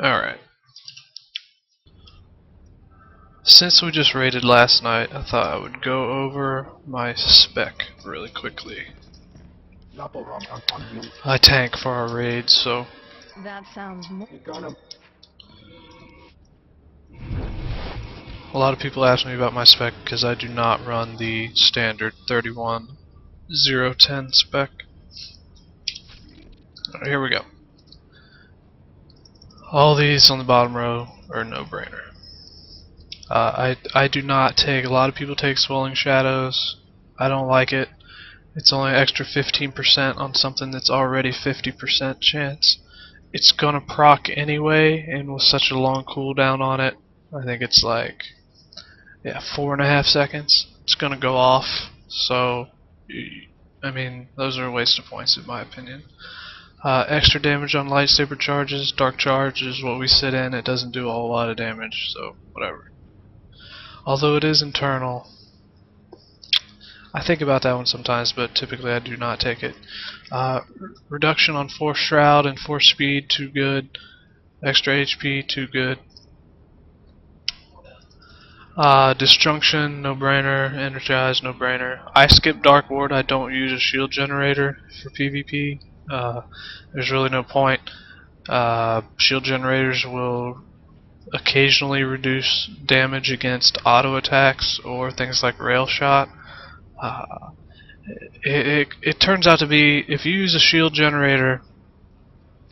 Alright. Since we just raided last night, I thought I would go over my spec really quickly. I tank for our raids, so That sounds more. a lot of people ask me about my spec because I do not run the standard 31010 spec. Alright, here we go. All these on the bottom row are no-brainer. I do not take. A lot of people take Swelling Shadows. I don't like it. It's only extra 15% on something that's already 50% chance. It's gonna proc anyway, and with such a long cooldown on it, I think it's like 4.5 seconds. It's gonna go off. So, I mean, those are a waste of points in my opinion. Extra damage on lightsaber charges. Dark charge is what we sit in. It doesn't do a whole lot of damage, so whatever. Although it is internal, I think about that one sometimes, but typically I do not take it. Reduction on Force Shroud and Force Speed, too good. Extra HP, too good. Disjunction, no brainer. Energize, no brainer. I skip Dark Ward. I don't use a shield generator for PvP. There's really no point. Shield generators will occasionally reduce damage against auto attacks or things like rail shot. It turns out to be, if you use a shield generator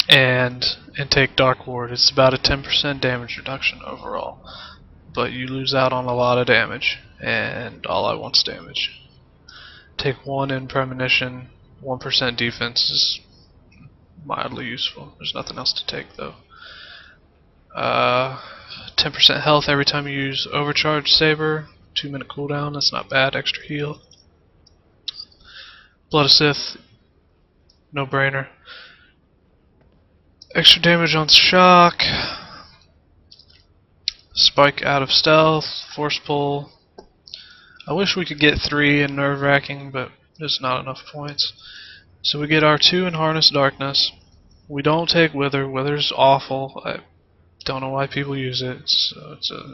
and take Dark Ward, it's about a 10% damage reduction overall, but you lose out on a lot of damage, and all I want's damage. Take 1 in premonition, 1% defense is mildly useful. There's nothing else to take though. 10% health every time you use Overcharge Saber, 2-minute cooldown, that's not bad, extra heal. Blood of Sith, no brainer. Extra damage on shock. Spike out of stealth, force pull. I wish we could get 3 in nerve wracking, but there's not enough points. So we get our 2 in harness darkness. We don't take wither. Wither's awful. I don't know why people use it. It's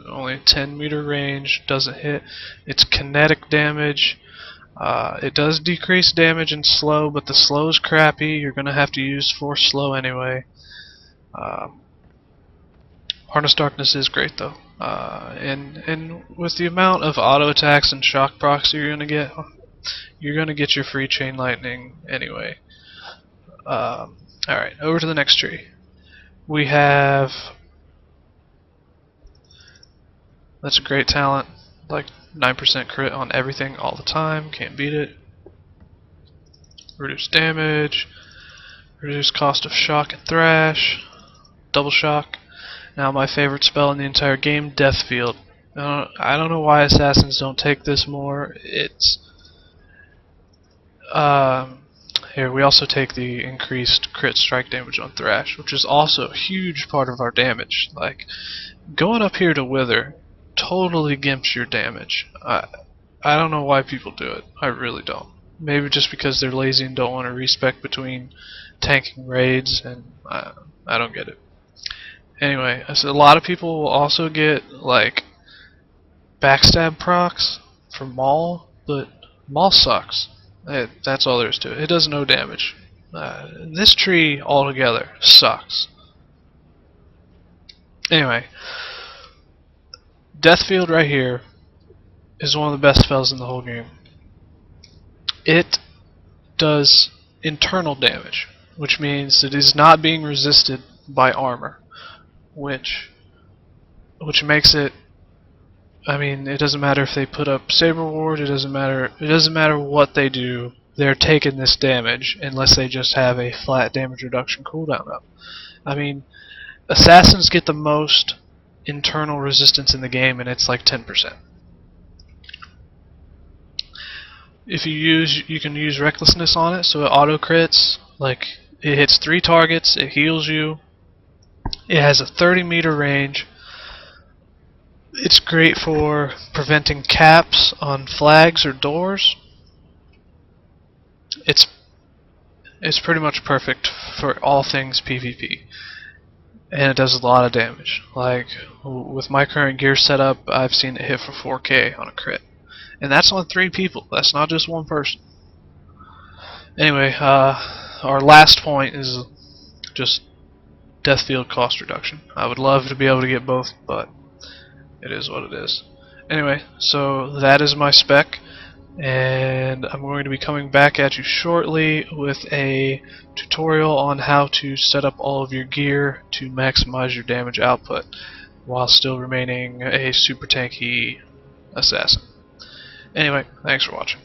only a 10-meter range. Doesn't hit. It's kinetic damage. It does decrease damage in slow, but the slow is crappy. You're gonna have to use force slow anyway. Harness darkness is great though, and with the amount of auto attacks and shock procs you're gonna get your free chain lightning anyway. All right, over to the next tree. We have. That's a great talent, like 9% crit on everything all the time. Can't beat it. Reduce damage. Reduce cost of shock and thrash. Double shock. Now my favorite spell in the entire game, Death Field. I don't know why assassins don't take this more. It's here we also take the increased crit strike damage on thrash, which is also a huge part of our damage. Like going up here to wither totally gimps your damage. I don't know why people do it. I really don't. Maybe just because they're lazy and don't want to respec between tanking raids, and I don't get it. Anyway, so a lot of people will also get like backstab procs for Maul, but Maul sucks. That's all there is to it. It does no damage. This tree altogether sucks. Anyway, Deathfield right here is one of the best spells in the whole game. It does internal damage, which means it is not being resisted by armor. Which makes it, I mean, it doesn't matter if they put up Saber Ward, it doesn't matter what they do, they're taking this damage unless they just have a flat damage reduction cooldown up. I mean, assassins get the most internal resistance in the game, and it's like 10%. If you can use recklessness on it, so it auto crits, like it hits 3 targets, it heals you. It has a 30-meter range. It's great for preventing caps on flags or doors. It's pretty much perfect for all things PvP. and it does a lot of damage. Like, with my current gear setup, I've seen it hit for 4K on a crit. And that's on 3 people, that's not just one person. Anyway, our last point is just death field cost reduction. I would love to be able to get both, but it is what it is. Anyway, so that is my spec, and I'm going to be coming back at you shortly with a tutorial on how to set up all of your gear to maximize your damage output while still remaining a super tanky assassin. Anyway, thanks for watching.